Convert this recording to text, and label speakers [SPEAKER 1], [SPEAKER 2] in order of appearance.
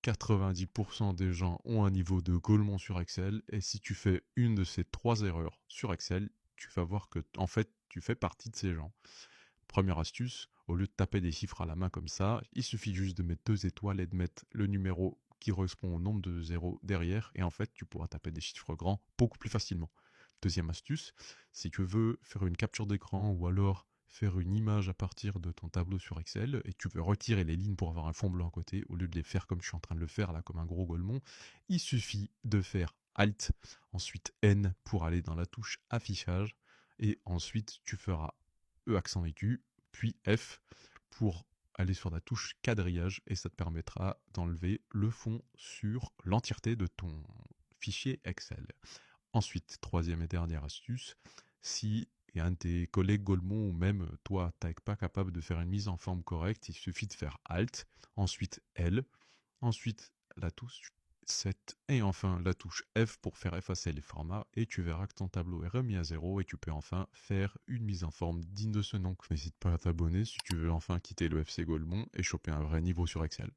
[SPEAKER 1] 90% des gens ont un niveau de Golemon sur Excel, et si tu fais une de ces 3 erreurs sur Excel, tu vas voir que, en fait, tu fais partie de ces gens. Première astuce, au lieu de taper des chiffres à la main comme ça, il suffit juste de mettre 2 étoiles et de mettre le numéro qui correspond au nombre de zéros derrière, et en fait, tu pourras taper des chiffres grands beaucoup plus facilement. Deuxième astuce, si tu veux faire une capture d'écran ou alors faire une image à partir de ton tableau sur Excel et tu veux retirer les lignes pour avoir un fond blanc à côté, au lieu de les faire comme je suis en train de le faire là, comme un gros golemon, il suffit de faire Alt, ensuite N pour aller dans la touche affichage, et ensuite tu feras E accent aigu, puis F pour aller sur la touche quadrillage, et ça te permettra d'enlever le fond sur l'entièreté de ton fichier Excel. Ensuite, troisième et dernière astuce, si un de tes collègues Golemon ou même toi, tu n'es pas capable de faire une mise en forme correcte, il suffit de faire Alt, ensuite L, ensuite la touche 7 et enfin la touche F pour faire effacer les formats, et tu verras que ton tableau est remis à zéro et tu peux enfin faire une mise en forme digne de ce nom. N'hésite pas à t'abonner si tu veux enfin quitter le FC Golemon et choper un vrai niveau sur Excel.